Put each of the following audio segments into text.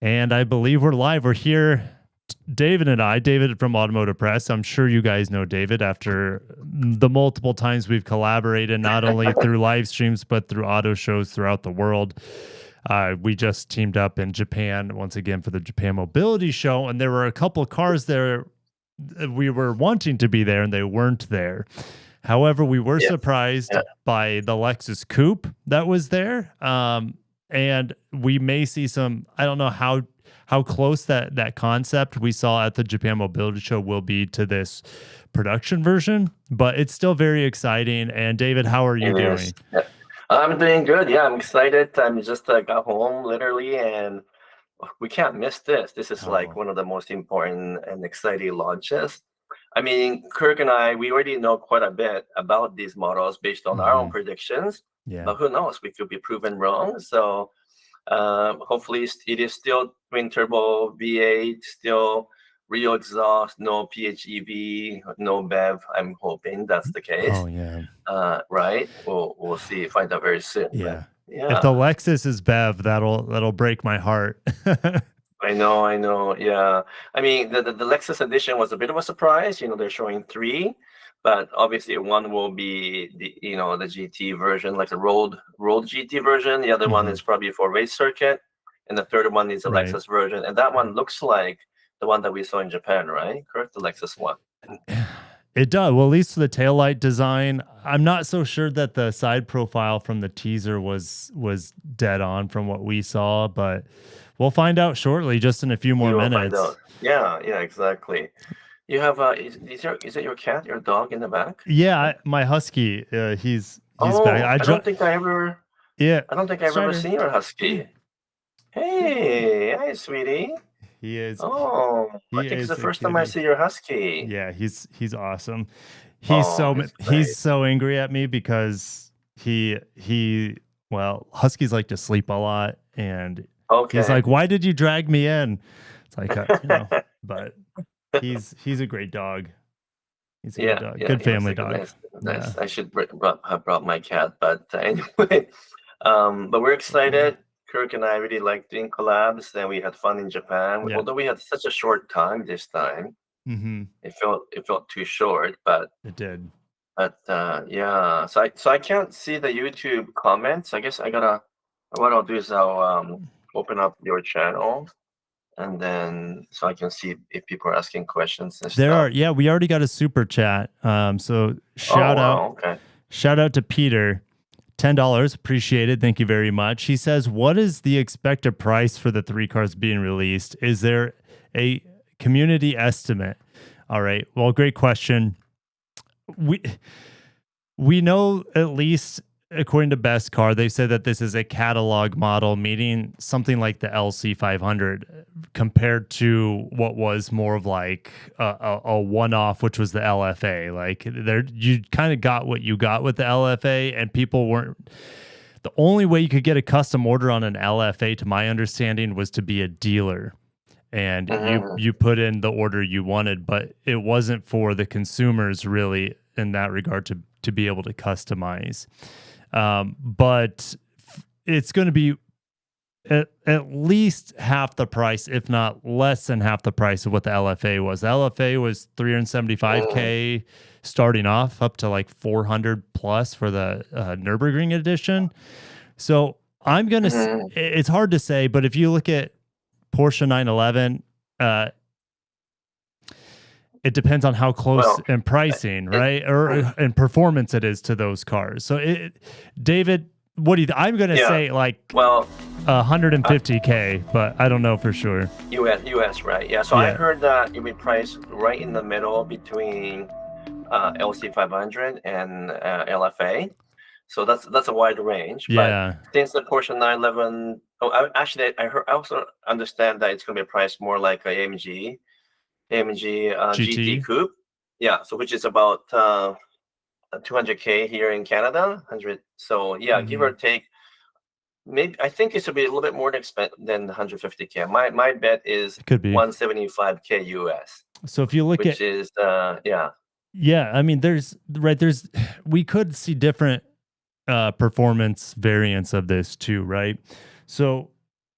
And I believe we're live. We're here, David and I, David from Automotive Press. I'm sure you guys know David after the multiple times we've collaborated, not only through live streams, but through auto shows throughout the world. We just teamed up in Japan once again for the Japan Mobility Show, and there were a couple of cars there we were wanting to be there, and they weren't there. However, we were Yes. surprised Yeah. by the Lexus Coupe that was there. And we may see some, I don't know how close that concept we saw at the Japan Mobility Show will be to this production version, but it's still very exciting. And David, how are you It doing? is. Yeah. I'm doing good. Yeah, I'm excited. I'm just got home literally, and we can't miss this. This is like Oh, one of the most important and exciting launches. I mean, Kirk and I, we already know quite a bit about these models based on our own predictions, yeah. but who knows? We could be proven wrong. So hopefully it is still twin turbo V8, still real exhaust, no PHEV, no BEV. I'm hoping that's the case. Oh, yeah. Right? We'll see. Find out very soon. Yeah. But If the yeah, Lexus is BEV, that'll break my heart. I know. Yeah, I mean the Lexus edition was a bit of a surprise. You know, they're showing three, but obviously one will be the GT version, like the road GT version. The other one is probably for race circuit, and the third one is the Right. Lexus version, and that one looks like the one that we saw in Japan, right? Correct, the Lexus one. It does. Well, at least the taillight design. I'm not so sure that the side profile from the teaser was dead on from what we saw, but we'll find out shortly, just in a few more You will find minutes. out. Yeah, exactly. You have is it your cat, your dog in the back? Yeah, my husky, he's Oh, back. I don't think I ever Yeah, I've ever Strider. seen your husky. Hey, hi, sweetie. He is Oh, I he think it's the is a first time I goodie. see your husky. Yeah, he's awesome. Oh, he's He's great. so angry at me because well, huskies like to sleep a lot, and he's Okay. like, "Why did you drag me in?" It's like, but he's a great dog. He's a good Yeah, dog, yeah, good he looks family like a dog. nice, Yeah, nice. I should have brought my cat, but anyway, but we're excited. Kirk and I really like doing collabs, and we had fun in Japan. yeah. Although we had such a short time this time, Mm-hmm. it felt too short. But It did. yeah, so I can't see the YouTube comments. I guess what I'll do is I'll open up your channel, and then so I can see if people are asking questions and There are, stuff. yeah, we already got a super chat. So Oh wow, okay. shout out to Peter. $10 appreciated. Thank you very much. He says, "What is the expected price for the three cars being released? Is there a community estimate?" All right. Well, great question. We we know, at least according to Best Car, they said that this is a catalog model, meaning something like the LC 500 compared to what was more of like a one-off, which was the LFA. Like there, you kind of got what you got with the LFA, and people weren't. The only way you could get a custom order on an LFA, to my understanding, was to be a dealer, and Mhm. you put in the order you wanted, but it wasn't for the consumers really in that regard to be able to customize. But it's going to be at least half the price, if not less than half the price of what the LFA was. The LFA was Mm. 375K starting off, up to like 400 plus for the Nürburgring edition. So I'm going to, Mhm. it's hard to say, but if you look at Porsche 911, uh, it depends on how close Well, in pricing, it, right? Or in performance it is to those cars. So David, what do you, I'm going to yeah. say like Well, 150K, but I don't know for sure. US, right? Yeah. So I Yeah. heard that it would be priced right in the middle between LC 500 and LFA. So that's a wide range. But Yeah. since the Porsche 911, actually, I also understand that it's going to be priced more like a AMG GT GT. Coupe. Yeah. So which is about 200K here in Canada, 100. So yeah, give or Hmm. take. Maybe I think it should be a little bit more than 150K. My bet is It could be. 175K US, So if you look which at, is yeah. yeah, I mean, there's, we could see different performance variants of this too, right? So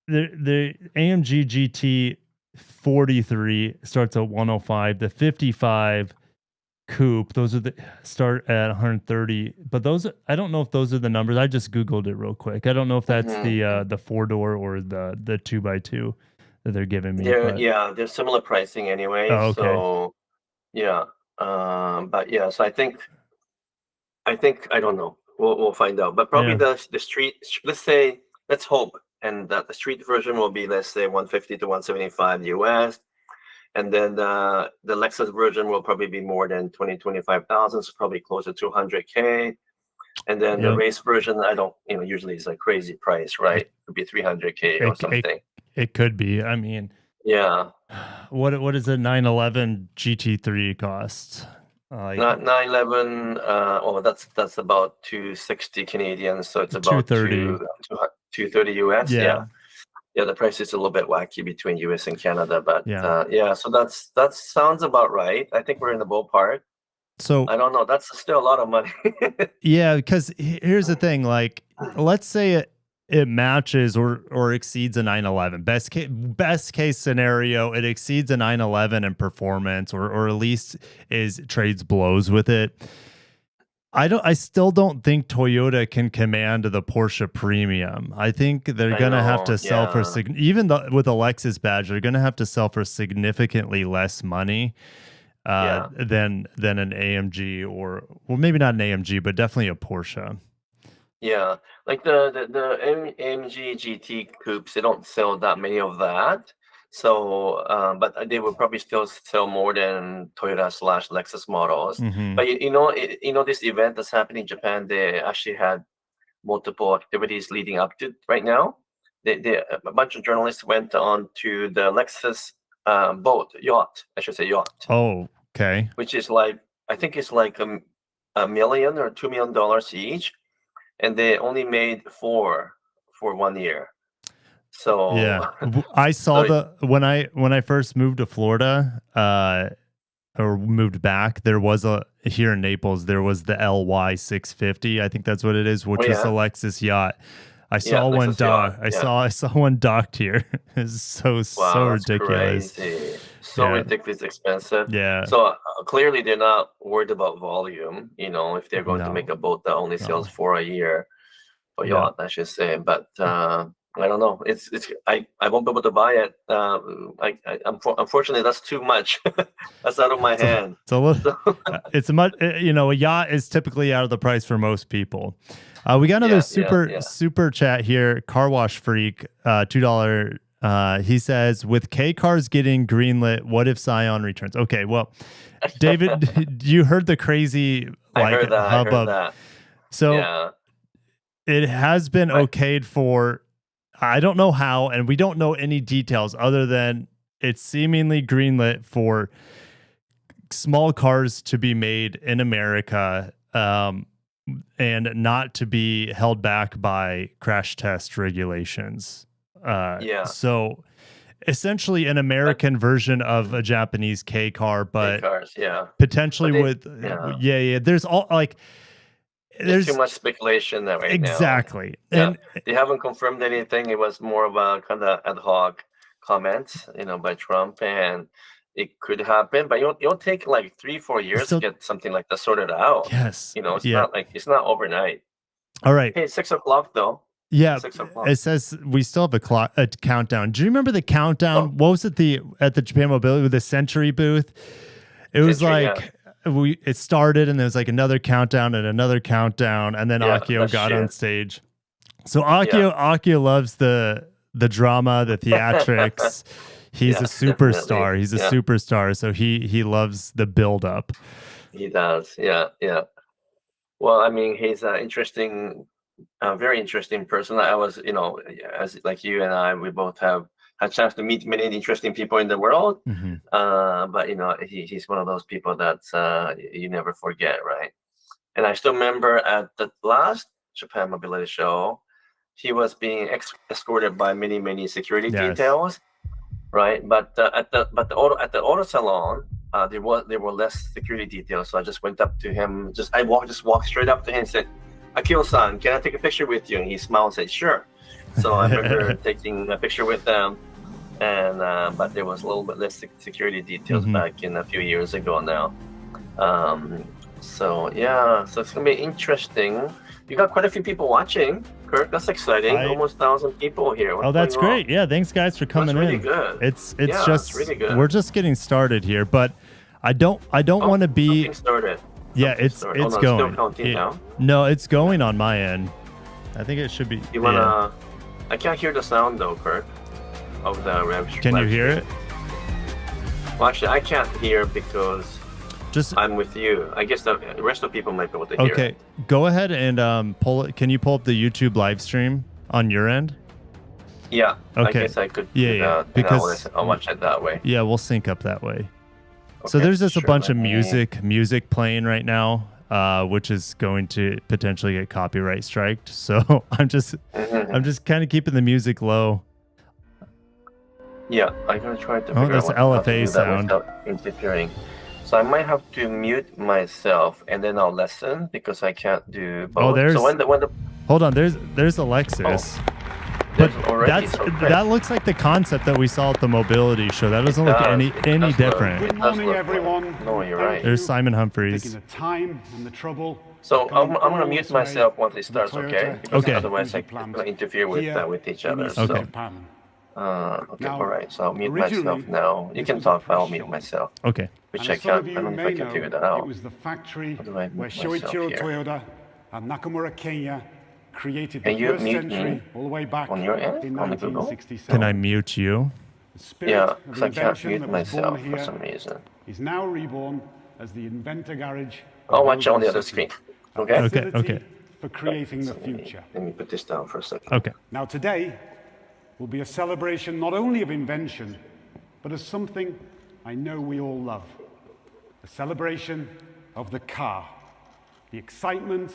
the AMG GT 43 starts at 105. The 55 coupe, those are the start at 130. But those, I don't know if those are the numbers. I just googled it real quick. I don't know if that's the 4-door or the 2x2 that they're giving me. But They're similar pricing anyway. oh, okay. So yeah, but yeah, so I think I don't know. We'll find out. But probably Yeah. the street. Let's hope, and that the street version will be, let's say, 150 to 175 US, and then the Lexus version will probably be more than 25,000, so probably closer to 200K. And then the Yep. race version, I don't, usually it's a crazy price, right? It could be 300K or something. It could be. I mean, Yeah. what does a 911 GT3 cost? Not 911. That's about 260 Canadian, so it's about 230. 230 US. Yeah. Yeah, the price is a little bit wacky between US and Canada, but Yeah. so that sounds about right. I think we're in the ballpark. So I don't know. That's still a lot of money. yeah, because here's the thing, like, let's say it matches or exceeds a 911. Best case scenario, it exceeds a 911 in performance, or at least trades blows with it. I still don't think Toyota can command the Porsche premium. I think they're gonna have to sell for even with a Lexus badge, they're gonna have to sell for significantly less money than an AMG, or well, maybe not an AMG, but definitely a Porsche. Yeah, like the AMG GT coupes, they don't sell that many of that. So, but they will probably still sell more than Toyota/Lexus models. Mhm. But this event that's happening in Japan, they actually had multiple activities leading up to right now. A bunch of journalists went on to the Lexus yacht, I should say yacht, Oh, okay. which is like, I think it's like $1 million or $2 million each, and they only made 4 for 1 year. So yeah, I saw when I first moved to Florida, or moved back, there was here in Naples, there was the LY 650. I think that's what it is, which is a Lexus yacht. I saw one docked. I saw one docked here. It's so ridiculous. Crazy. So ridiculous expensive. Yeah. So clearly they're not worried about volume, if they're going to make a boat that only sells 4 a year, or yacht, I should say. But I don't know. I won't be able to buy it. Unfortunately, that's too much. That's out of my hand. It's a little. It's a much. A yacht is typically out of the price for most people. We got another super chat here. Car Wash Freak, $2. He says, with K cars getting greenlit, what if Scion returns? Okay, well, David, you heard the crazy hubbub. I heard that. So it has been okayed for, I don't know how, and we don't know any details other than it's seemingly greenlit for small cars to be made in America, and not to be held back by crash test regulations. So essentially an American version of a Japanese K car, but potentially there's all like there's too much speculation that right now. Exactly. And they haven't confirmed anything. It was more of a kind of ad hoc comments, by Trump, and it could happen, but it'll take like 3-4 years to get something like that sorted out. Yes. It's not overnight. All right. Hey, 6 o'clock though. Yeah, 6 o'clock. It says we still have a countdown. Do you remember the countdown? What was it at the Japan Mobility with the Century booth? It was it started and there was like another countdown and another countdown, and then Akio got on stage. So Akio loves the drama, the theatrics. He's a superstar. Definitely. He's a superstar, so he loves the build up. He does. Yeah. Well, I mean, he's an interesting, very interesting person. I was, as like you and I, we both have had a chance to meet many interesting people in the world. Mm-hmm. But he's one of those people that you never forget, right? And I still remember at the last Japan Mobility Show, he was being escorted by many security details, right? But at the auto salon, there were less security details. So I just went up to him. I walked straight up to him and said, "Akio-san, can I take a picture with you?" And he smiled and said, "Sure." So I remember taking a picture with them, and but there was a little bit less security details back in a few years ago now. So yeah, so it's gonna be interesting. You got quite a few people watching, Kirk. That's exciting. Almost 1,000 people here. What's that's going great. on? Yeah, thanks guys for coming That's really in. good. It's Yeah, just it's really good. we're just getting started here, but I don't want to be. Something started. Yeah, Something it's started. it's Oh, no, going. It's still counting now. No, it's going on my end. I think it should be. You wanna? I can't hear the sound though, Kirk, of the rev. Can you hear it? Well, actually, I can't hear because just I'm with you. I guess the rest of people might be able to hear. Okay, go ahead and pull it. Can you pull up the YouTube live stream on your end? Yeah. Okay. I guess I could. Yeah. Because I'll watch it that way. Yeah, we'll sync up that way. Okay, So there's just a bunch of let me- music playing right now, which is going to potentially get copyright striked. So I'm just kind of keeping the music low. Yeah, I'm gonna try to. Oh, figure that's out how to LFA do that sound. without interfering. So I might have to mute myself and then I'll listen because I can't do both. Oh, there's. So when the Hold on, there's a Lexus. But there's already okay. that looks like the concept that we saw at the mobility show. That doesn't look any different. It Good does morning, look everyone. No, you're Thank right. There's you Simon for Humphreys. taking the time and the trouble. So I'm Coming gonna all mute this way myself once it to the starts, okay? Toyota Because Okay. otherwise Gazoo I'm plant gonna interfere with here with each in other. East Okay. Japan. Okay, Now, all right. So I'll mute originally, myself now. You this can was talk. a I'll press mute shop. myself, Okay. which And I as some can't. of I you don't know if I may can know, figure that it out. was the factory How do I where mute myself Shoichiro here? Toyota and Nakamura Kenya created Can the you first mute me century all the way back on your end, in on the Google? 1967. Can I mute you? The spirit Yeah, of because the I can't invention mute that was born myself for here some reason. is now reborn as the Inventor Garage. I'll of watch it on the Gazoo other City, screen. a Okay. Okay, facility okay. for creating the So future. let me put this down for a second. Okay. Now today will be a celebration not only of invention, but of something I know we all love. A celebration of the car. The excitement,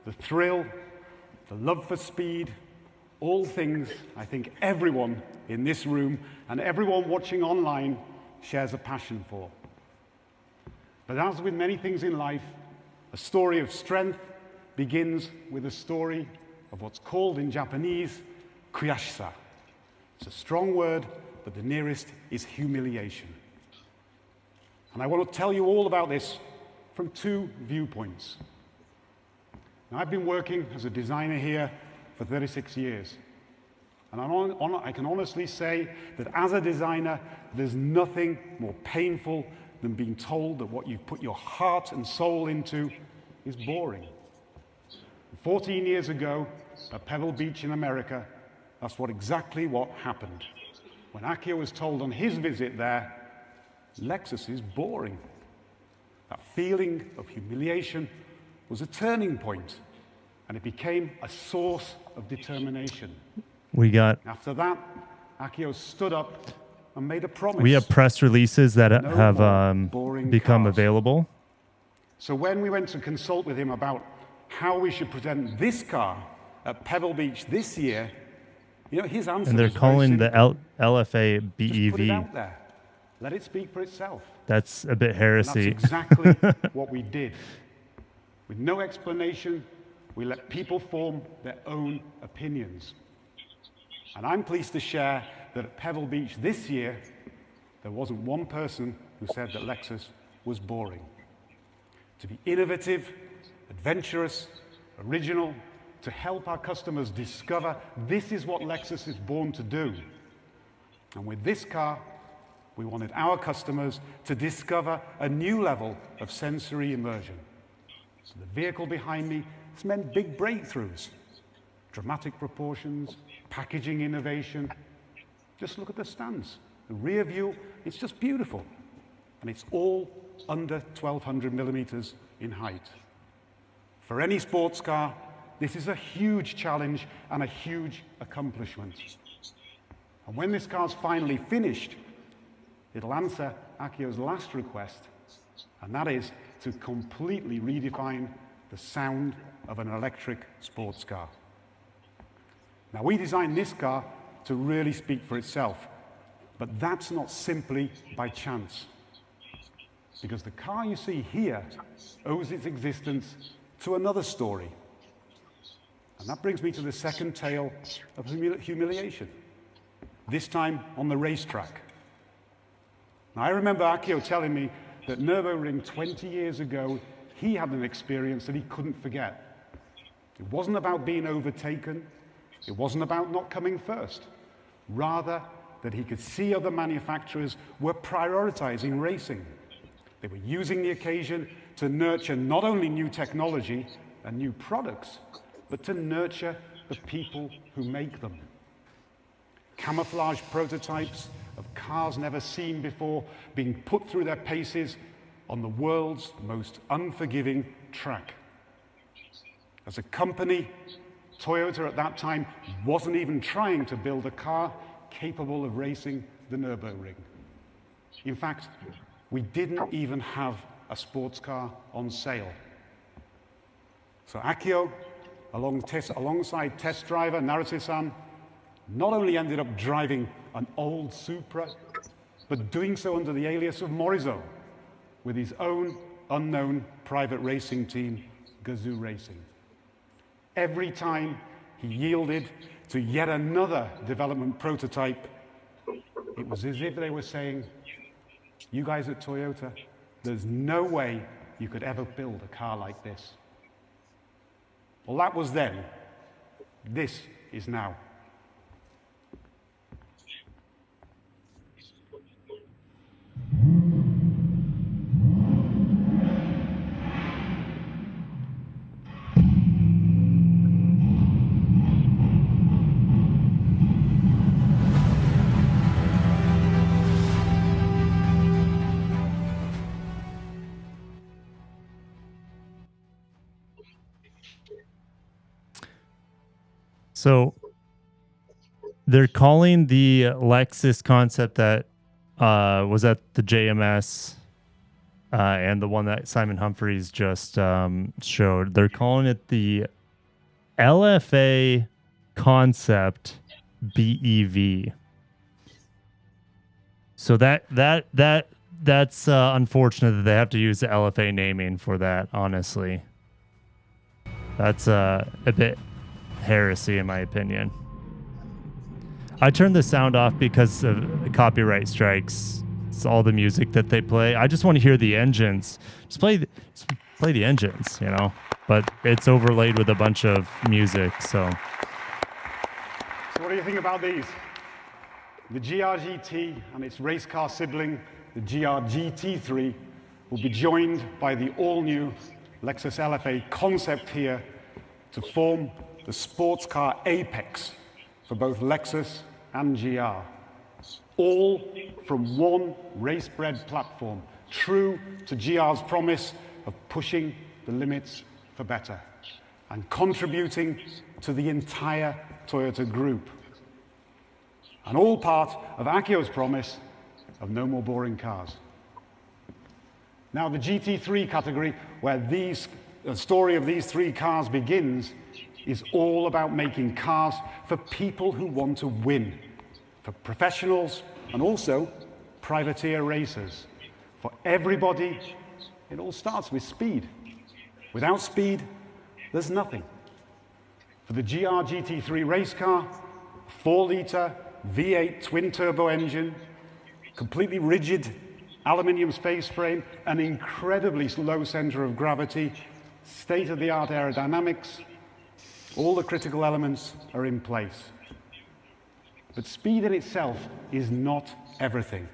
the thrill, the love for speed, all things I think everyone in this room and everyone watching online shares a passion for. But as with many things in life, a story of strength begins with a story of what's called in Japanese, kuyashisa. It's a strong word, but the nearest is humiliation. And I want to tell you all about this from two viewpoints. Now, I've been working as a designer here for 36 years. And I can honestly say that as a designer, there's nothing more painful than being told that what you've put your heart and soul into is boring. 14 years ago, at Pebble Beach in America, that's exactly what happened. When Akio was told on his visit there, Lexus is boring. That feeling of humiliation was a turning point, and it became a source of determination. After that, Akio stood up and made a promise. We have press releases that No have more boring become cars. available. So when we went to consult with him about how we should present this car at Pebble Beach this year, his answer And they're was very calling the simple. LFA Just put it BEV. out there. Let it speak for itself. That's a bit And heresy. that's exactly what we did. With no explanation, we let people form their own opinions. And I'm pleased to share that at Pebble Beach this year, there wasn't one person who said that Lexus was boring. To be innovative, adventurous, original, to help our customers discover this is what Lexus is born to do. And with this car, we wanted our customers to discover a new level of sensory immersion. So the vehicle behind me has meant big breakthroughs, dramatic proportions, packaging innovation. Just look at the stands. The rear view, it's just beautiful. And it's all under 1,200 millimeters in height. For any sports car, this is a huge challenge and a huge accomplishment. And when this car's finally finished, it'll answer Akio's last request, and that is to completely redefine the sound of an electric sports car. Now, we designed this car to really speak for itself, but that's not simply by chance. Because the car you see here owes its existence to another story. And that brings me to the second tale of humiliation, this time on the racetrack. Now, I remember Akio telling me that Nürburgring 20 years ago, he had an experience that he couldn't forget. It wasn't about being overtaken. It wasn't about not coming first. Rather, that he could see other manufacturers were prioritizing racing. They were using the occasion to nurture not only new technology and new products, but to nurture the people who make them. Camouflage prototypes of cars never seen before being put through their paces on the world's most unforgiving track. As a company, Toyota at that time wasn't even trying to build a car capable of racing the Nürburgring. In fact, we didn't even have a sports car on sale. So Akio, alongside test driver Naruse-san, not only ended up driving an old Supra, but doing so under the alias of Morizo, with his own unknown private racing team, Gazoo Racing. Every time he yielded to yet another development prototype, it was as if they were saying, you guys at Toyota, there's no way you could ever build a car like this. Well, that was then. This is now. So they're calling the Lexus concept that was at the JMS and the one that Simon Humphries just showed. They're calling it the LFA concept BEV. So that's unfortunate that they have to use the LFA naming for that. Honestly, that's a bit heresy in my opinion. I turned the sound off because of copyright strikes. It's all the music that they play. I just want to hear the engines. Just play the engines, you know. But it's overlaid with a bunch of music. So what do you think about these? The GR-GT and its race car sibling, the GR-GT3, will be joined by the all-new Lexus LFA concept here to form the sports car apex for both Lexus and GR. All from one race-bred platform, true to GR's promise of pushing the limits for better and contributing to the entire Toyota group. And all part of Akio's promise of no more boring cars. Now, the GT3 category, where the story of these three cars begins, is all about making cars for people who want to win, for professionals and also privateer racers. For everybody, it all starts with speed. Without speed, there's nothing. For the GR GT3 race car, 4-liter V8 twin-turbo engine, completely rigid aluminium space frame, an incredibly low center of gravity, state-of-the-art aerodynamics, all the critical elements are in place. But speed in itself is not everything.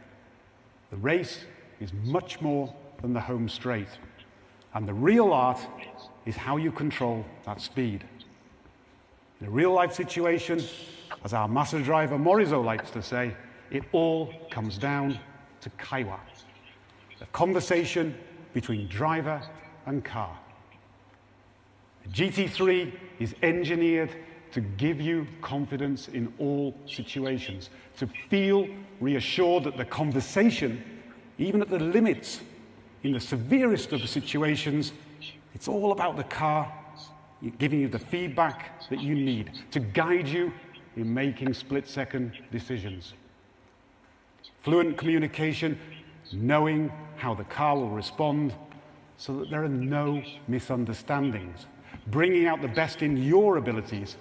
The race is much more than the home straight. And the real art is how you control that speed. In a real-life situation, as our master driver Morizo likes to say, it all comes down to kaiwa, the conversation between driver and car. GT3 is engineered to give you confidence in all situations, to feel reassured that the conversation, even at the limits, in the severest of the situations, it's all about the car giving you the feedback that you need to guide you in making split-second decisions. Fluent communication, knowing how the car will respond so that there are no misunderstandings. bringing out the best in your abilities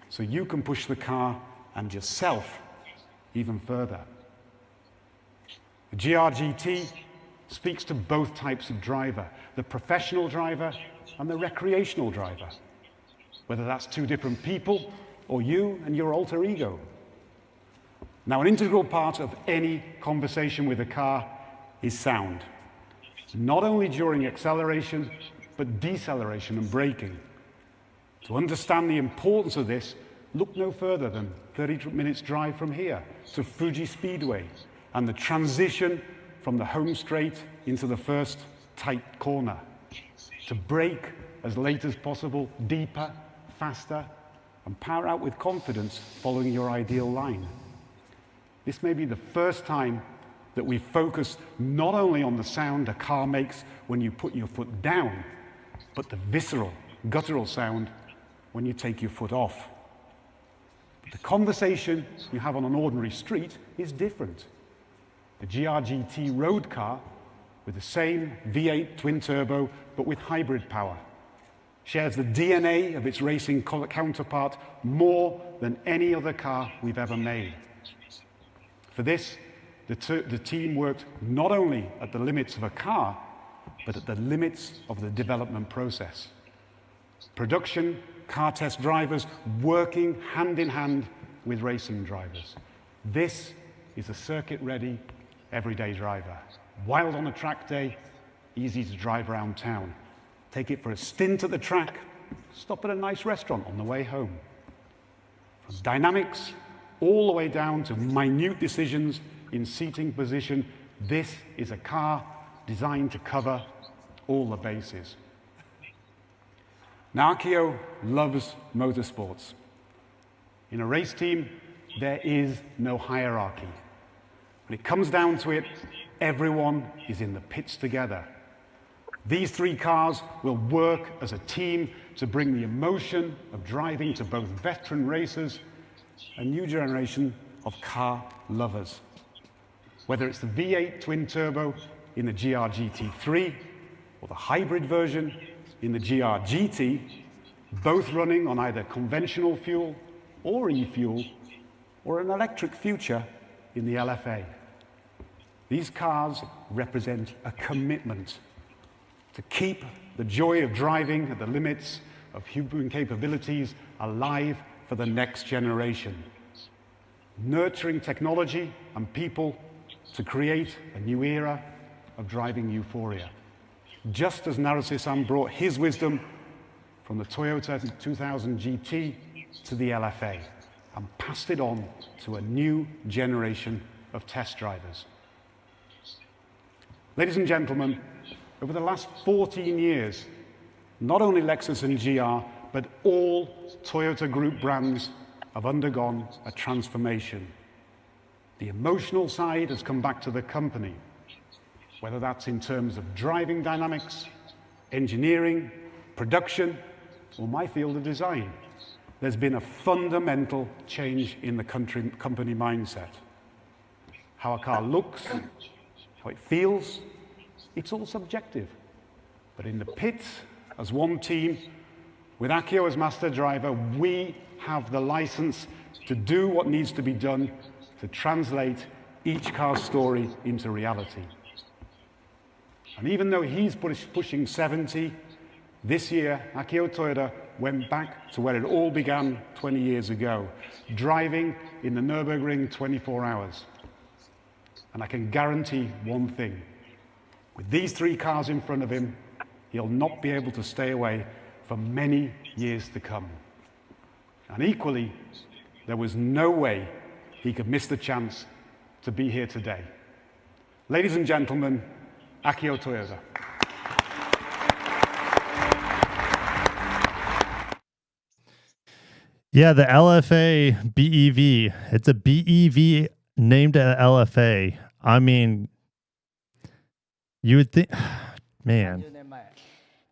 so you can push the car and yourself even further. The GR-GT speaks to both types of driver, the professional driver and the recreational driver, whether that's two different people or you and your alter ego. Now, an integral part of any conversation with a car is sound, not only during acceleration, but deceleration and braking. To understand the importance of this, look no further than 30 minutes drive from here to Fuji Speedway and the transition from the home straight into the first tight corner. To brake as late as possible, deeper, faster, and power out with confidence following your ideal line. This may be the first time that we focus not only on the sound a car makes when you put your foot down, but the visceral, guttural sound when you take your foot off. But the conversation you have on an ordinary street is different. The GR-GT road car, with the same V8 twin-turbo, but with hybrid power, shares the DNA of its racing counterpart more than any other car we've ever made. For this, the team worked not only at the limits of a car, but at the limits of the development process. Production car test drivers working hand in hand with racing drivers. This is a circuit-ready, everyday driver. Wild on a track day, easy to drive around town. Take it for a stint at the track, stop at a nice restaurant on the way home. From dynamics all the way down to minute decisions in seating position, this is a car designed to cover all the bases. Now, Akio loves motorsports. In a race team, there is no hierarchy. When it comes down to it, everyone is in the pits together. These three cars will work as a team to bring the emotion of driving to both veteran racers and new generation of car lovers. Whether it's the V8 twin-turbo in the GR-GT3 or the hybrid version in the GR-GT, both running on either conventional fuel or e-fuel or an electric future in the LFA. These cars represent a commitment to keep the joy of driving at the limits of human capabilities alive for the next generation, nurturing technology and people to create a new era of driving euphoria. Just as Naruse-san brought his wisdom from the Toyota 2000 GT to the LFA and passed it on to a new generation of test drivers. Ladies and gentlemen, over the last 14 years, not only Lexus and GR, but all Toyota Group brands have undergone a transformation. The emotional side has come back to the company, whether that's in terms of driving dynamics, engineering, production, or my field of design. There's been a fundamental change in the company mindset. How a car looks, how it feels, it's all subjective. But in the pits, as one team, with Akio as master driver, we have the license to do what needs to be done to translate each car's story into reality. And even though he's pushing 70, this year, Akio Toyoda went back to where it all began 20 years ago, driving in the Nürburgring 24 hours. And I can guarantee one thing. With these three cars in front of him, he'll not be able to stay away for many years to come. And equally, there was no way he could miss the chance to be here today. Ladies and gentlemen, Akio Toyoda. Yeah, the LFA BEV. It's a BEV named LFA. I mean, you would think, man.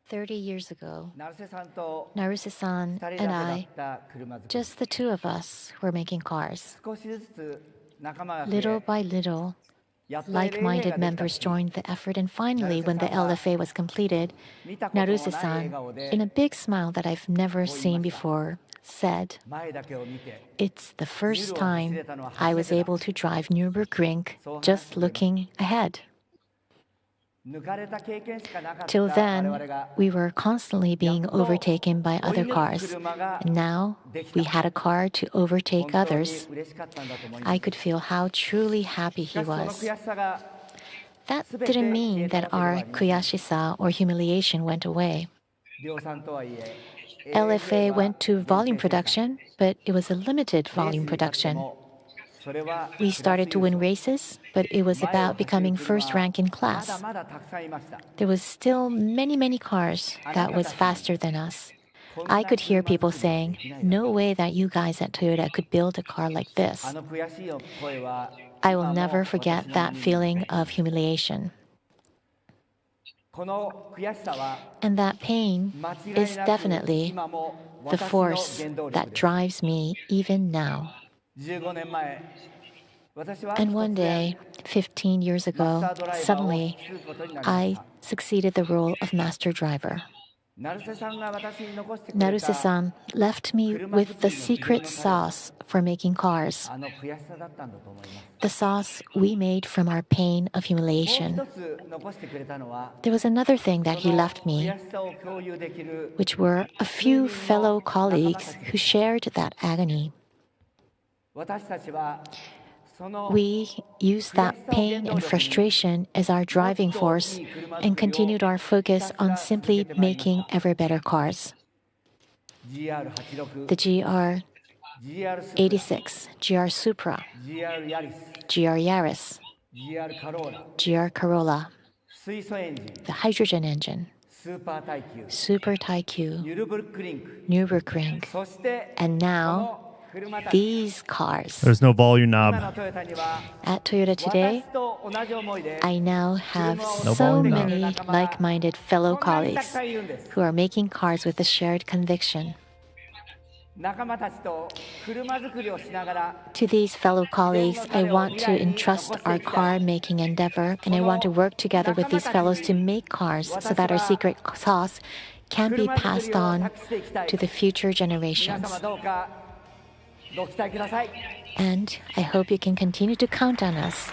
30 years ago, Naruse-san and I, just the two of us, were making cars. Little by little, Like-minded members joined the effort, and finally, when the LFA was completed, Naruse-san, in a big smile that I've never seen before, said, "It's the first time I was able to drive Nürburgring just looking ahead. Till then, we were constantly being overtaken by other cars. And now we had a car to overtake others. I could feel how truly happy he was." That didn't mean that our kuyashisa or humiliation went away. LFA went to volume production, but it was a limited volume production. We started to win races, but it was about becoming first rank in class. There was still many cars that was faster than us. I could hear people saying, "No way that you guys at Toyota could build a car like this." I will never forget that feeling of humiliation. And that pain is definitely the force that drives me even now. And one day, 15 years ago, suddenly I succeeded the role of master driver. Naruse-san left me with the secret sauce for making cars. The sauce we made from our pain of humiliation. There was another thing that he left me, which were a few fellow colleagues who shared that agony. We used that pain and frustration as our driving force and continued our focus on simply making ever better cars. The GR86, GR Supra, GR Yaris, GR Corolla, the hydrogen engine, Super Taikyu, Nürburgring, and now these cars. There's no volume knob. At Toyota today, I now have so many like-minded fellow colleagues who are making cars with a shared conviction. To these fellow colleagues, I want to entrust our car-making endeavor, and I want to work together with these fellows to make cars so that our secret sauce can be passed on to the future generations. And I hope you can continue to count on us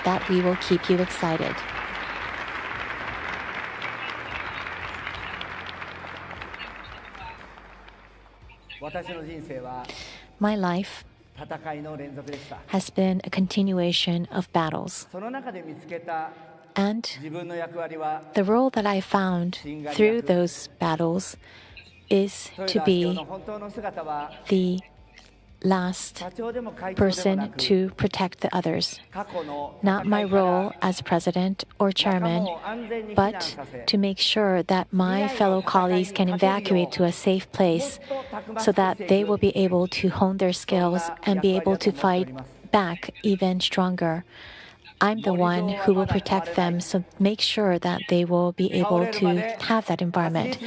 that we will keep you excited. My life has been a continuation of battles. And the role that I found through those battles is to be the last person to protect the others. Not my role as president or chairman, but to make sure that my fellow colleagues can evacuate to a safe place so that they will be able to hone their skills and be able to fight back even stronger. I'm the one who will protect them, so make sure that they will be able to have that environment.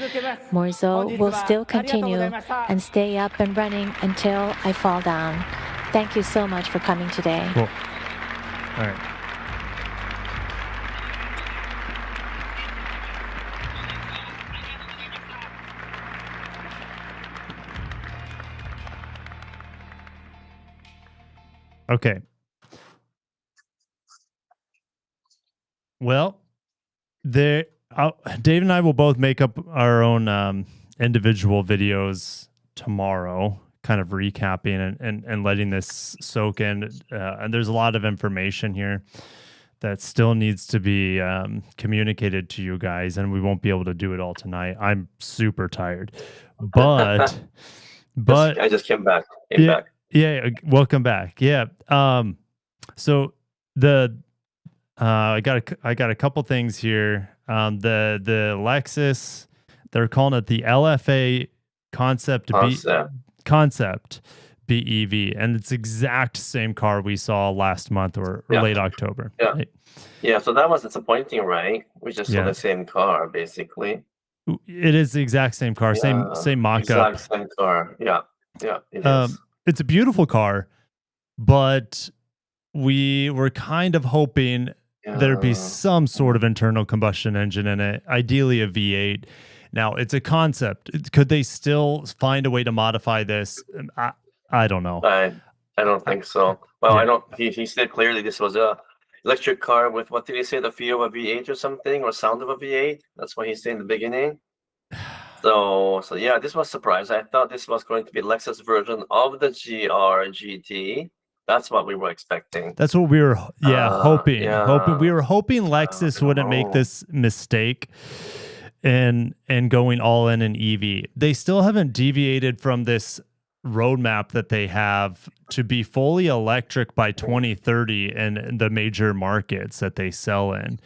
Morzo will still continue and stay up and running until I fall down. Thank you so much for coming today. Cool. All right. Okay. Well, Dave and I will both make up our own individual videos tomorrow, kind of recapping and letting this soak in. And there's a lot of information here that still needs to be communicated to you guys, and we won't be able to do it all tonight. I'm super tired, but I just came back. Yeah, welcome back. Yeah. So I got a couple things here. The Lexus, they're calling it the LFA concept BEV, and it's exact same car we saw last month or late October. Yeah. Right? Yeah, so that was disappointing, right? We just saw the same car, basically. It is the exact same car, same mock-up. Exact same car. Yeah, it is. It's a beautiful car, but we were kind of hoping there'd be some sort of internal combustion engine in it, ideally a V8. Now, it's a concept. Could they still find a way to modify this? I don't know. I don't think so. Well, I don't. He said clearly this was a electric car with, what did he say, the feel of a V8 or something, or sound of a V8. That's what he said in the beginning. So yeah, this was a surprise. I thought this was going to be Lexus version of the GR GT. That's what we were expecting. That's what we were, hoping. We were hoping Lexus wouldn't make this mistake and going all in an EV. They still haven't deviated from this roadmap that they have to be fully electric by 2030 in the major markets that they sell in.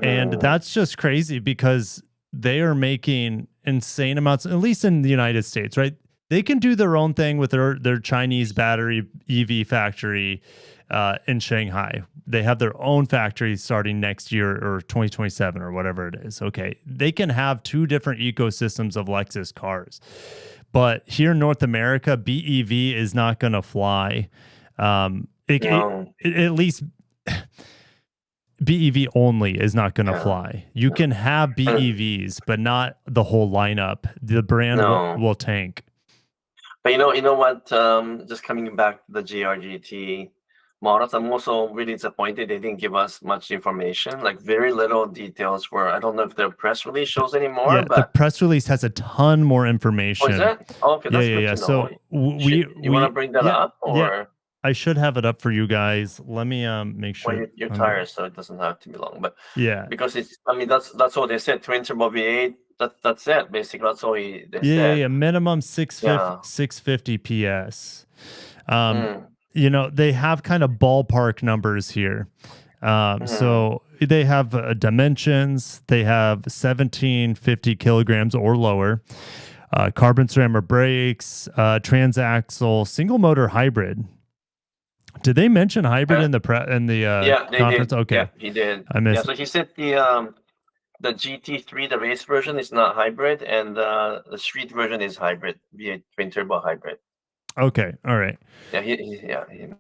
And that's just crazy because they are making insane amounts, at least in the United States, right? They can do their own thing with their Chinese battery EV factory in Shanghai. They have their own factory starting next year or 2027 or whatever it is. Okay. They can have two different ecosystems of Lexus cars. But here in North America, BEV is not going to fly. At least BEV only is not going to fly. You can have BEVs, but not the whole lineup. The brand will tank. But you know what? Just coming back to the GRGT models, I'm also really disappointed they didn't give us much information. Like very little details. Where I don't know if their press release shows anymore. Yeah, but the press release has a ton more information. Oh, is it? Oh, okay, that's good to know. So you want to bring that up, or? Yeah. I should have it up for you guys. Let me make sure. Well, you're tired, so it doesn't have to be long. But yeah, because it's, I mean, that's all they said. Twin turbo V8. That's it. Basically, that's all they said. Yeah. Minimum 650 PS. You know, they have kind of ballpark numbers here. So they have dimensions. They have 1750 kilograms or lower. Carbon ceramic brakes. Transaxle single motor hybrid. Did they mention hybrid in the conference? Did. Okay, Yeah, he did. I missed. So he said the GT3, the race version, is not hybrid, and the street version is hybrid, V8 twin turbo hybrid. Okay, all right. Yeah, he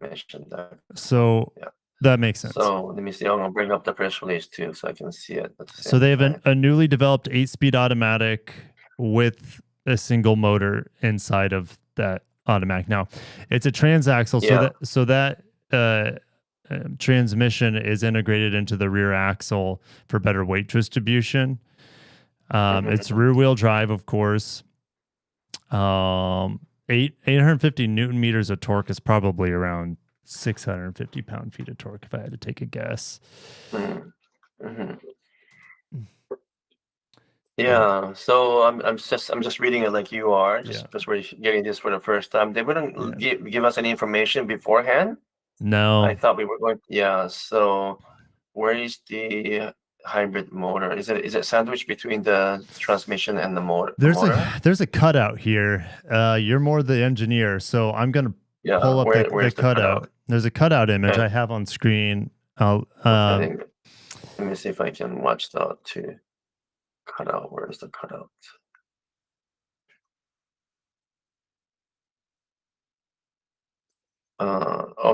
mentioned that. So that makes sense. So let me see. I'm gonna bring up the press release too, so I can see it. So they have a newly developed 8-speed automatic with a single motor inside of that automatic. Now, it's a transaxle, so that transmission is integrated into the rear axle for better weight distribution. It's rear wheel drive, of course. 850 newton meters of torque is probably around 650 pound-feet of torque, if I had to take a guess. Yeah, so I'm just reading it like you are, just we're getting this for the first time. They wouldn't give us any information beforehand. No, I thought we were going. Yeah, so where is the hybrid motor? Is it sandwiched between the transmission and the motor? There's a cutout here. You're more the engineer, so I'm gonna pull up the cutout. There's a cutout image I have on screen. Let me see if I can watch that too. Cutout. Where's the cutout?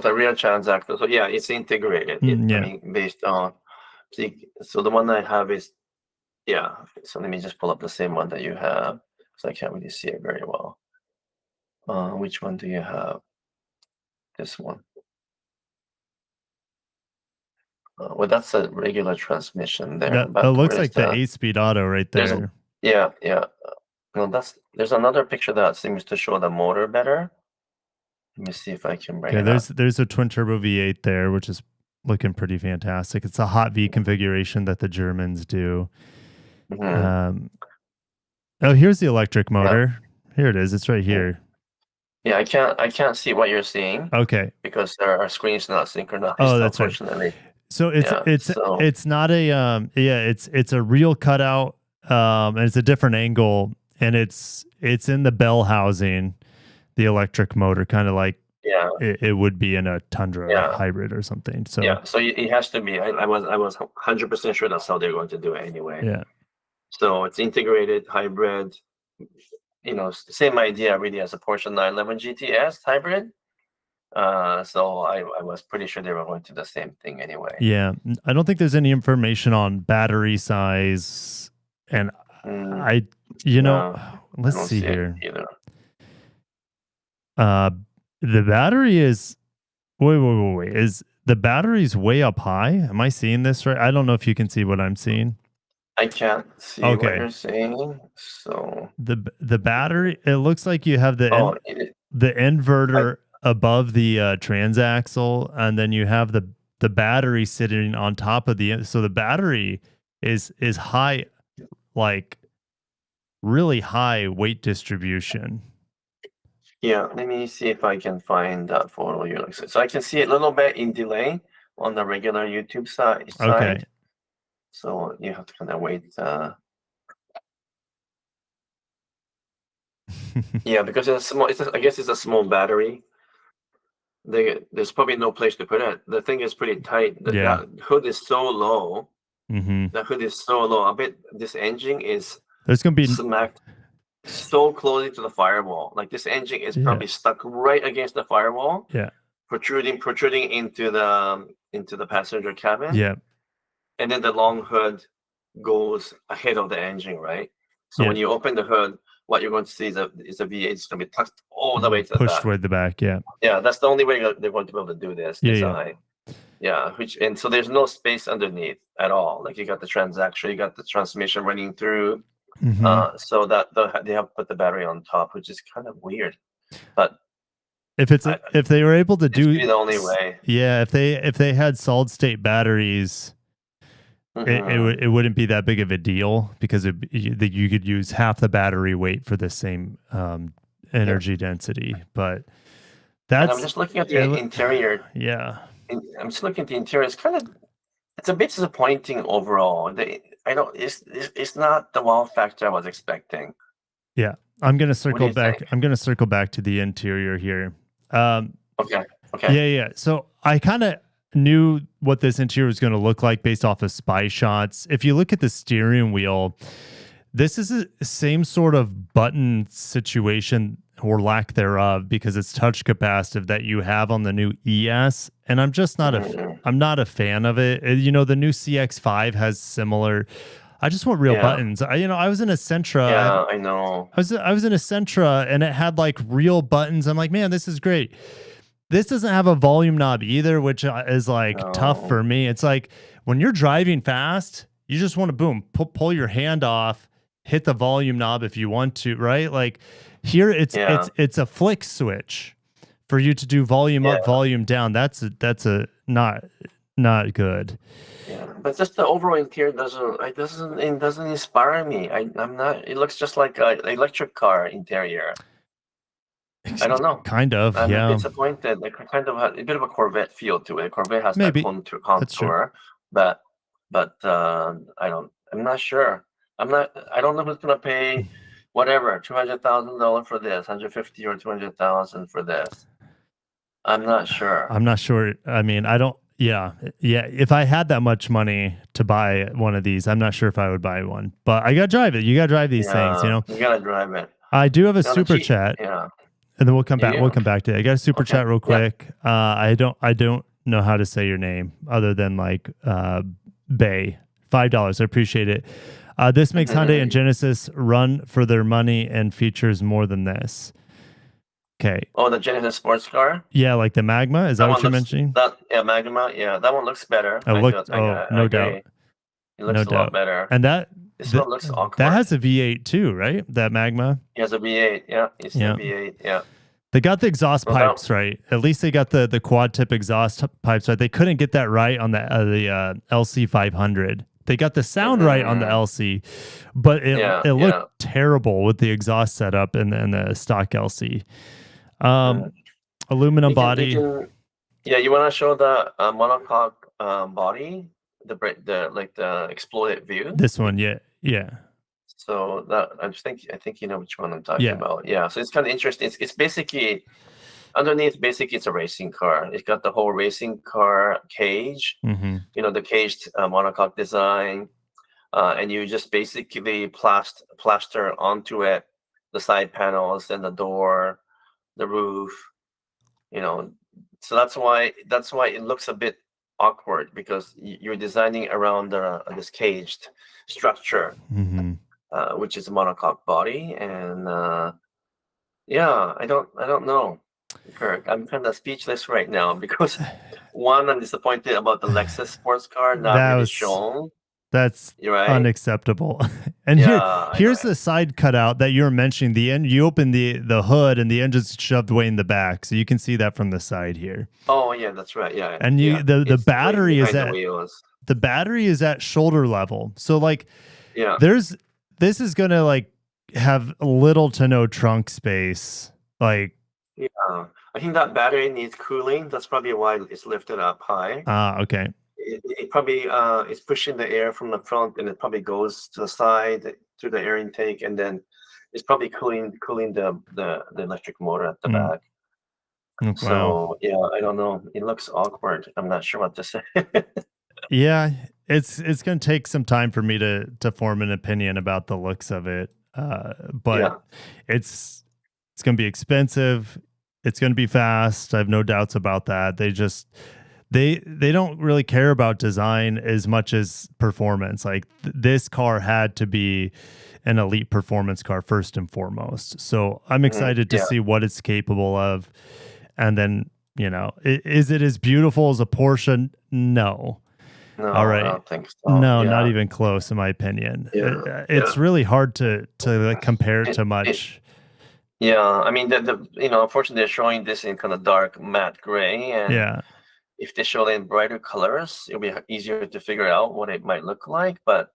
The rear transaxle. So yeah, it's integrated. I mean, based on. So the one I have is, so let me just pull up the same one that you have, because I can't really see it very well. Which one do you have? This one. Well, that's a regular transmission there. That looks like the 8-speed auto right there. Yeah. No, there's another picture that seems to show the motor better. Let me see if I can bring it up. There's a twin turbo V8 there, which is looking pretty fantastic. It's a hot V configuration that the Germans do. Here's the electric motor. Here it is. It's right here. Yeah, I can't see what you're seeing. Okay. Because our screen's not synchronized. Oh, that's unfortunately. Right. So it's not a it's a real cutout, and it's a different angle, and it's in the bell housing, the electric motor, kind of like it would be in a Tundra hybrid or something. So so it has to be. I was 100% sure that's how they're going to do it anyway. Yeah. So it's integrated hybrid. You know, same idea really as a Porsche 911 GTS hybrid. So I was pretty sure they were going to do the same thing anyway. Yeah, I don't think there's any information on battery size, and I, No, let's I don't see see it here. either. The battery is wait. Is the battery's way up high? Am I seeing this right? I don't know if you can see what I'm seeing. I can't see what Okay. you're saying. So The battery, it looks like you have the it, the inverter above the transaxle, and then you have the battery sitting on top of so the battery is high, like really high weight distribution. yeah, let me see if I can find that photo you like. So I can see it a little bit in delay on the regular YouTube side. Okay. So you have to kind of wait. Yeah, because it's small. I guess it's a small battery. There's probably no place to put it. The thing is pretty tight. That hood is so low. The hood is so low. I bet this engine is there's gonna be smacked so closely to the firewall. Like this engine is probably stuck right against the firewall. Yeah. Protruding into the passenger cabin. Yeah. And then the long hood goes ahead of the engine, right? So when you open the hood, what you're going to see is a V8. It's going to be tucked all the way to the back. Pushed way the back. Yeah. Yeah, that's the only way they're going to be able to do this design. Yeah, and so there's no space underneath at all. Like you got the transaction, you got the transmission running through. So that they have put the battery on top, which is kind of weird. But if they were able to do the only way. Yeah, if they had solid state batteries, it wouldn't be that big of a deal, because you could use half the battery weight for the same energy density. But and I'm just looking at the interior. Yeah. I'm just looking at the interior. It's a bit disappointing overall. It's not the wow factor I was expecting. Yeah, I'm gonna circle back. I'm gonna circle back to the interior here. Okay. Yeah. So I kind of knew what this interior was going to look like based off of spy shots. If you look at the steering wheel, this is the same sort of button situation, or lack thereof, because it's touch capacitive, that you have on the new ES, and I'm just not I'm not a fan of it. The new CX-5 has similar. I just want real buttons. I was in a Sentra. Yeah, I know. I was in a Sentra, and it had like real buttons. I'm like, man, this is great. This doesn't have a volume knob either, which is like tough for me. It's like when you're driving fast, you just want to pull your hand off, hit the volume knob if you want to, right? Like here, it's a flick switch for you to do volume up, volume down. That's not good. Yeah, but just the overall interior doesn't inspire me. I'm not. It looks just like an electric car interior. I don't know. Kind of. I'm a bit disappointed. Like kind of a bit of a Corvette feel to it. Corvette has that contour, but I'm not sure. I don't know who's gonna pay whatever $200,000 for this, $150,000 or $200,000 for this. I'm not sure. I mean, I don't. Yeah. If I had that much money to buy one of these, I'm not sure if I would buy one. But I gotta drive it. You gotta drive these things. You gotta drive it. I do have a super chat. Yeah. And then we'll come back. We'll come back to it. I got a super chat real quick. I don't know how to say your name other than like Bay. $5. I appreciate it. This makes Hyundai and Genesis run for their money and features more than this. Okay. Oh, the Genesis sports car? Yeah, like the Magma. Is that what you're mentioning? Magma. Yeah, that one looks better. No doubt. It looks a lot better. And this one looks awkward. That has a V8 too, right? That Magma. It has a V8. Yeah, it's a V8. Yeah. They got the exhaust pipes right. At least they got the quad tip exhaust pipes right. They couldn't get that right on the LC 500. They got the sound right on the LC, but it looked terrible with the exhaust setup and the stock LC. Aluminum body. You want to show the monocoque body, the exploded view. This one, yeah. So that I think you know which one I'm talking about. Yeah. So it's kind of interesting. It's basically underneath. Basically, it's a racing car. It's got the whole racing car cage. The caged monocoque design, and you just basically plaster onto it the side panels and the door, the roof. So that's why it looks a bit awkward, because you're designing around this caged structure, which is a monocoque body, and yeah, I don't know, Kirk. I'm kind of speechless right now because one, I'm disappointed about the Lexus sports car not really shown. That's right? unacceptable. And Yeah, here's the side cutout that you were mentioning. The end, you open the hood and the engine's shoved way in the back, so you can see that from the side here. Oh yeah, that's right. Yeah, and the battery is at the battery is at shoulder level. So like, yeah, this is gonna like have little to no trunk space. Like, yeah, I think that battery needs cooling. That's probably why it's lifted up high. Okay. It probably is pushing the air from the front, and it probably goes to the side through the air intake, and then it's probably cooling the electric motor at the back. Wow. So yeah, I don't know. It looks awkward. I'm not sure what to say. Yeah, it's going to take some time for me to form an opinion about the looks of it. But it's going to be expensive. It's going to be fast. I have no doubts about that. They don't really care about design as much as performance. Like this car had to be an elite performance car first and foremost. So I'm excited to see what it's capable of. And then, is it as beautiful as a Porsche? No. No, all right. I don't think so. No, not even close, in my opinion. It's really hard to like compare it to much. I mean, unfortunately, they're showing this in kind of dark matte gray, and if they show it in brighter colors, it'll be easier to figure out what it might look like. But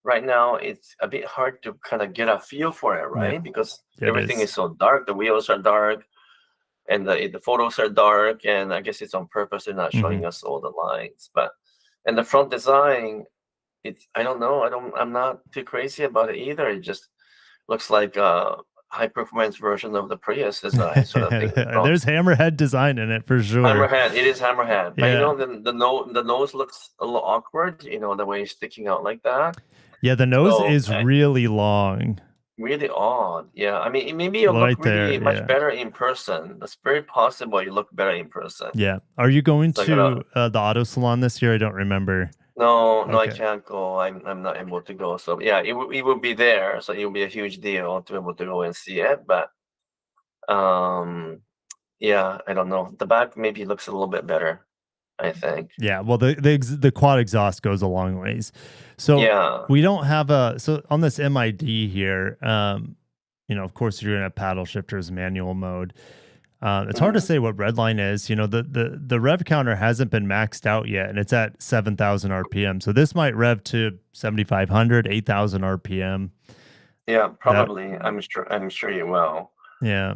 right now, it's a bit hard to kind of get a feel for it, right? Because everything is so dark. The wheels are dark, and the photos are dark, and I guess it's on purpose. They're not showing us all the lines, and the front design, I don't know. I'm not too crazy about it either. It just looks like a high performance version of the Prius design sort of thing. There's hammerhead design in it for sure. Hammerhead, it is hammerhead. But the nose looks a little awkward, the way it's sticking out like that. Yeah, the nose is really long. Really odd. Yeah, I mean, maybe it'll look really much better in person. It's very possible you look better in person. Yeah. Are you going to the auto salon this year? I don't remember. No, I can't go. I'm not able to go. So yeah, it will be there. So it will be a huge deal to be able to go and see it. But yeah, I don't know. The back maybe looks a little bit better, I think. Yeah, well, the quad exhaust goes a long ways. So we don't have so on this MID here, of course you're gonna have paddle shifters, manual mode. It's hard to say what redline is. The rev counter hasn't been maxed out yet, and it's at 7,000 RPM. So this might rev to 7,500, 8,000 RPM. Yeah, probably. I'm sure you will. Yeah.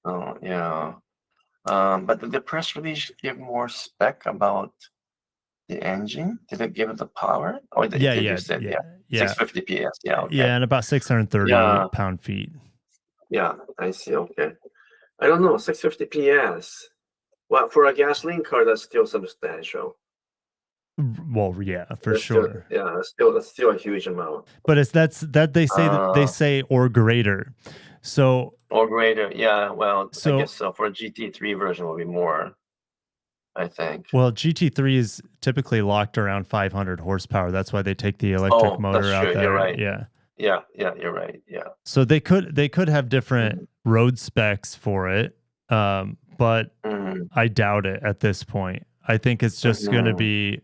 Oh yeah. But did the press release give more spec about the engine? Did it give it the power? Oh, yeah. 650 PS. Yeah. Okay. Yeah, and about 630 pound-feet. Yeah, I see. Okay. I don't know, 650 PS. Well, for a gasoline car, that's still substantial. Well, yeah, for sure. That's still a huge amount. But they say or greater. So or greater, yeah. Well, I guess so. For a GT3 version, will be more, I think. Well, GT3 is typically locked around 500 horsepower. That's why they take the electric motor out there. You're right. Yeah, you're right. Yeah. So they could have different road specs for it, but I doubt it at this point. I think it's just going to be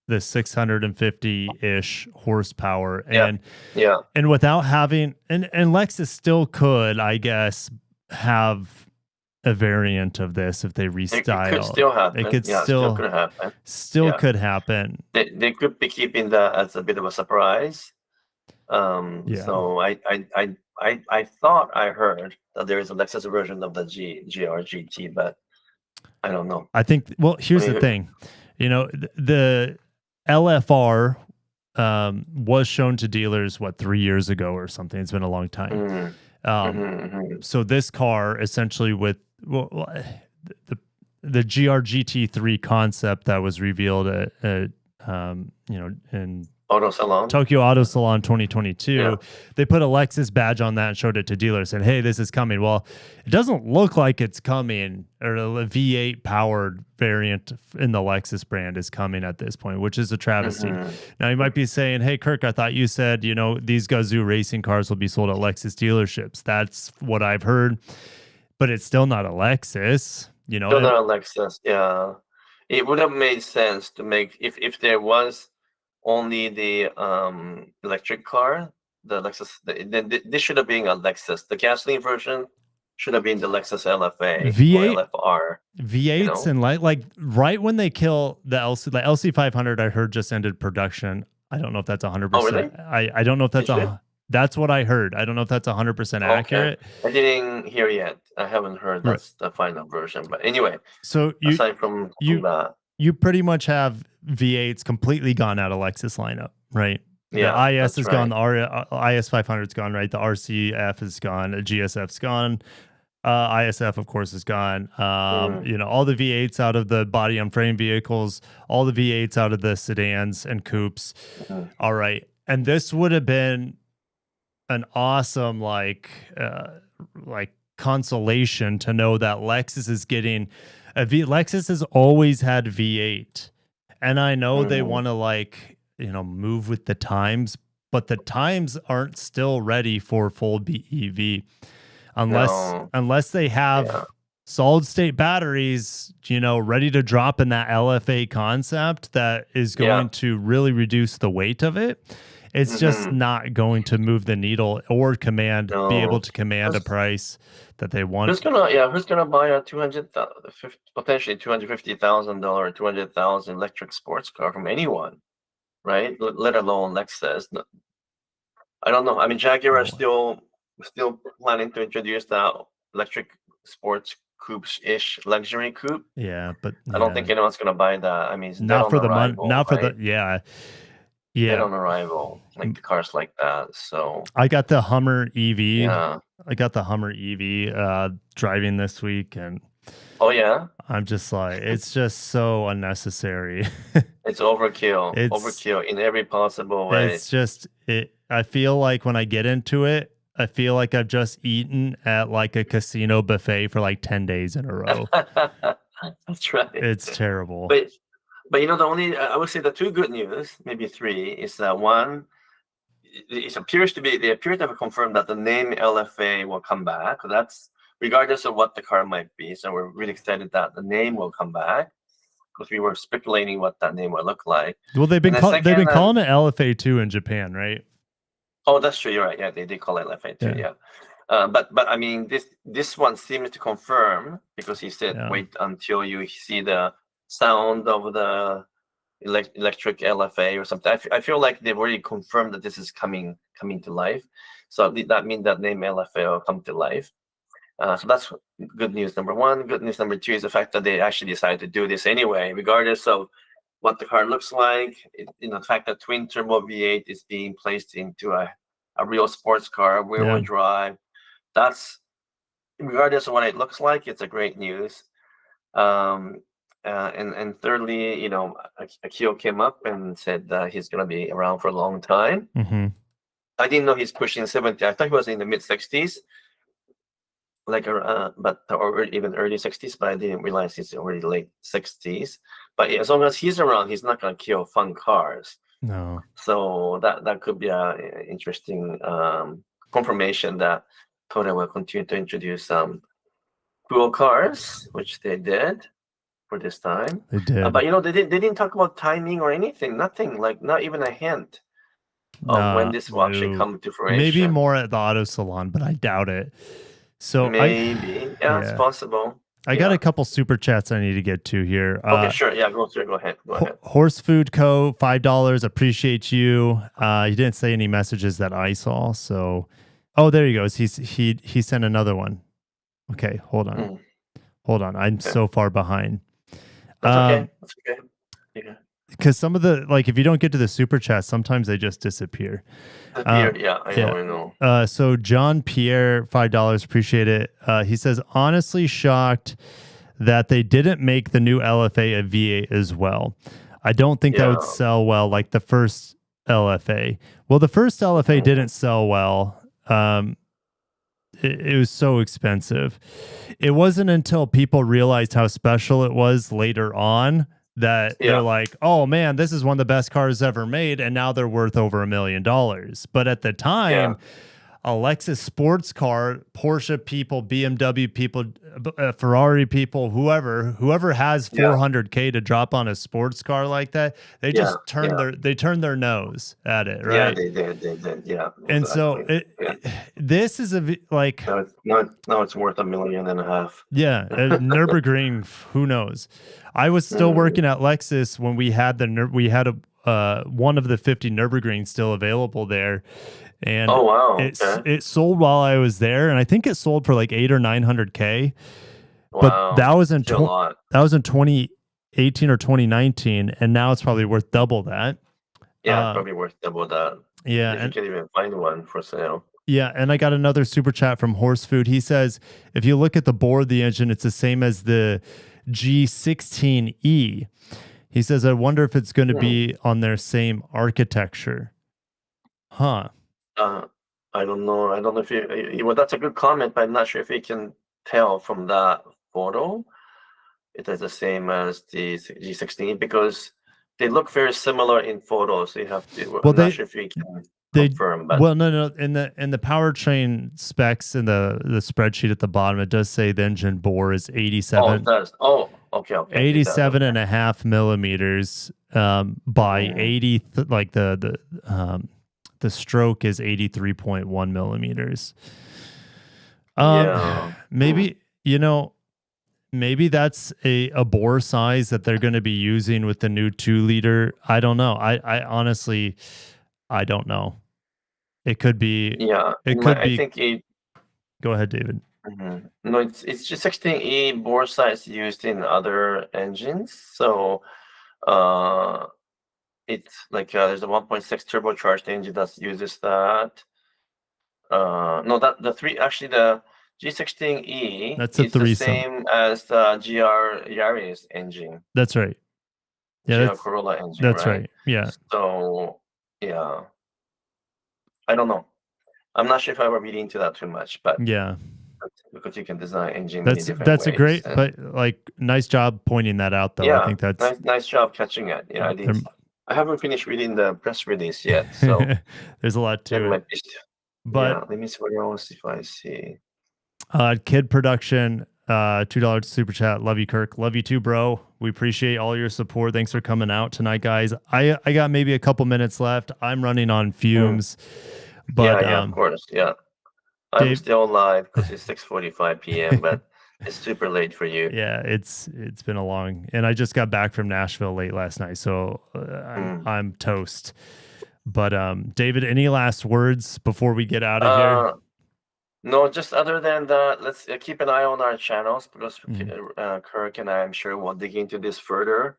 the 650-ish horsepower, and without having and Lexus still could, I guess, have a variant of this if they restyle. It could still happen. It could still could happen. Could happen. They could be keeping that as a bit of a surprise. So I thought I heard that there is a Lexus version of the GR-GT, but I don't know. I think. Well, here's the thing. The LFR was shown to dealers 3 years ago or something. It's been a long time. So this car essentially with the GR-GT3 concept that was revealed at in Auto Salon. Tokyo Auto Salon 2022, Yeah. they put a Lexus badge on that and showed it to dealers saying, hey, this is coming. Well, it doesn't look like it's coming, or a V8 powered variant in the Lexus brand is coming at this point, which is a travesty. Now you might be saying, hey, Kirk, I thought you said, these Gazoo racing cars will be sold at Lexus dealerships. That's what I've heard, but it's still not a Lexus, Still not a Lexus, yeah. It would have made sense to make, if there was only the electric car, the Lexus, then this should have been a Lexus. The gasoline version should have been the Lexus LFA V8, or LFR. V8s and like right when they kill the LC 500, I heard just ended production. I don't know if that's 100%. Oh, really? I don't know if that's what I heard. I don't know if that's 100% accurate. I didn't hear yet. I haven't heard that's the final version. But anyway, so aside from that, you pretty much have V8s completely gone out of Lexus lineup, right? Yeah, the IS is gone. The IS 500 is gone, right? The RCF is gone. The GSF's gone. ISF, of course, is gone. All the V8s out of the body on frame vehicles, all the V8s out of the sedans and coupes. All right. And this would have been an awesome consolation to know that Lexus is getting Lexus has always had V8, and I know they want to move with the times, but the times aren't still ready for full BEV unless they have solid state batteries, ready to drop in that LFA concept that is going to really reduce the weight of it. It's just not going to move the needle or be able to command a price that they want. Who's gonna buy a potentially $250,000, $200,000 electric sports car from anyone, right? Let alone Lexus. I don't know. I mean, Jaguar is still planning to introduce the electric sports coupes-ish luxury coupe. Yeah, but I don't think anyone's gonna buy that. I mean, it's not for the money. Not for right? Yeah. Dead on arrival, like the cars like that. So I got the Hummer EV. Yeah. I got the Hummer EV driving this week, and I'm just like, it's just so unnecessary. It's overkill. Overkill in every possible way. It's just I feel like when I get into it, I feel like I've just eaten at like a casino buffet for like 10 days in a row. That's right. It's terrible. But the only, I would say the two good news, maybe three, is that one, they appear to have confirmed that the name LFA will come back. That's regardless of what the car might be. So we're really excited that the name will come back, because we were speculating what that name would look like. Well, they've been calling it LFA2 in Japan, right? Oh, that's true. You're right. Yeah, they did call it LFA2. Yeah. But I mean, this one seems to confirm, because he said wait until you see the sound of the electric LFA or something. I feel like they've already confirmed that this is coming to life. So that means that name LFA will come to life. So that's good news number one. Good news number two is the fact that they actually decided to do this anyway, regardless of what the car looks like. The fact that twin turbo V8 is being placed into a real sports car, rear-wheel drive. That's, regardless of what it looks like, it's a great news. And thirdly, Akio came up and said that he's going to be around for a long time. I didn't know he's pushing 70. I thought he was in the mid 60s, or even early 60s, but I didn't realize he's already late 60s. But as long as he's around, he's not going to kill fun cars. No. So that could be an interesting confirmation that Toyota will continue to introduce cool cars, which they did for this time. They did. But they didn't talk about timing or anything. Nothing, like not even a hint of when this will actually come to fruition. Maybe more at the auto salon, but I doubt it. So maybe, it's possible. I got a couple super chats I need to get to here. Okay, sure. Yeah, go ahead. Horse Food Co. $5. Appreciate you. He didn't say any messages that I saw. So, there he goes. He sent another one. Okay, hold on. I'm so far behind. That's okay. Yeah. Because some of the, if you don't get to the super chat, sometimes they just disappear. I know. So John Pierre, $5, appreciate it. He says, honestly shocked that they didn't make the new LFA a V8 as well. I don't think that would sell well like the first LFA. Well, the first LFA didn't sell well. It was so expensive. It wasn't until people realized how special it was later on that they're like, oh man, this is one of the best cars ever made. And now they're worth over $1 million. But at the time, a Lexus sports car, Porsche people, BMW people, Ferrari people, whoever has $400K to drop on a sports car like that, they just turn their nose at it, right? Yeah, they did. Yeah, and so this is like now it's worth $1.5 million. Yeah, Nürburgring, who knows? I was still working at Lexus when we had one of the 50 Nürburgring still available there. And it sold while I was there, and I think it sold for like $800K or $900K. Wow, but that was in 2018 or 2019, and now it's probably worth double that. Yeah, probably worth double that. Yeah, and you can't even find one for sale. Yeah, and I got another super chat from Horse Food. He says, if you look at the bore of the engine, it's the same as the G16E. He says, I wonder if it's going to be on their same architecture. Huh. I don't know. I don't know if well, that's a good comment, but I'm not sure if you can tell from that photo it is the same as the G16 because they look very similar in photos. So you have to. I'm not sure if you can confirm. But no. In the powertrain specs in the spreadsheet at the bottom, it does say the engine bore is 87. Oh, it does. Oh, okay. 87.5 millimeters by 80. Like the stroke is 83.1 millimeters. Maybe, maybe that's a bore size that they're going to be using with the new 2-liter. I don't know. I honestly, I don't know. It could be. Yeah. It could be. I think Go ahead, David. No, it's just G16E bore size used in other engines. So, it's like there's a 1.6 turbocharged engine that uses that. No, the G16E that's a the same as the GR Yaris engine. That's right. Yeah, GR Corolla engine. That's right. Yeah. So yeah, I don't know. I'm not sure if I were reading into that too much, but yeah. Because you can design engine that's ways. A great, but like nice job pointing that out though. I think that's nice job catching it. Yeah, I haven't finished reading the press release yet, so there's a lot to it. But let me see what else if I see. Kid Production, $2 super chat. Love you, Kirk. Love you too, bro. We appreciate all your support. Thanks for coming out tonight, guys. I got maybe a couple minutes left. I'm running on fumes, but of course, yeah. I'm still live because it's 6:45 p.m., but it's super late for you. Yeah, it's been a long, and I just got back from Nashville late last night, so I'm toast. But David, any last words before we get out of here? No, just other than that, let's keep an eye on our channels because Kirk and I, I'm sure, will dig into this further.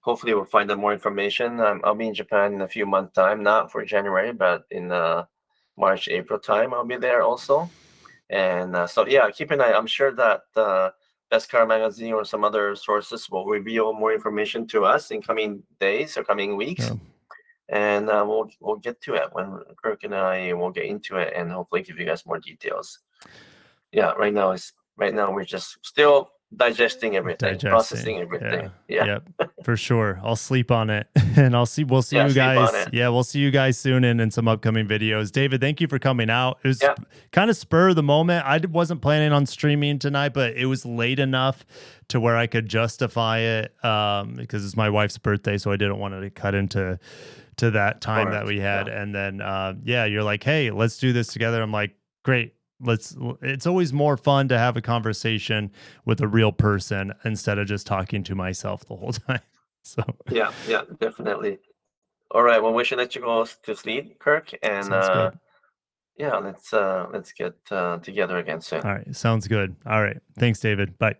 Hopefully, we'll find out more information. I'll be in Japan in a few months' time, not for January, but in March, April time, I'll be there also. And so, yeah, keep an eye. I'm sure that Best Car Magazine or some other sources will reveal more information to us in coming days or coming weeks. Yeah. And we'll get to it when Kirk and I will get into it and hopefully give you guys more details. Yeah, right now we're just still digesting everything, processing everything. Yeah. For sure. I'll sleep on it, and we'll see you guys. Yeah, we'll see you guys soon in some upcoming videos. David, thank you for coming out. It was kind of spur of the moment. I wasn't planning on streaming tonight, but it was late enough to where I could justify it because it's my wife's birthday, so I didn't want to cut into that time that we had. And then you're like, hey, let's do this together. I'm like, great. It's always more fun to have a conversation with a real person instead of just talking to myself the whole time. So yeah, definitely. All right, well, we should let you go to sleep, Kirk, and let's get together again soon. All right, sounds good. All right, thanks, David. Bye.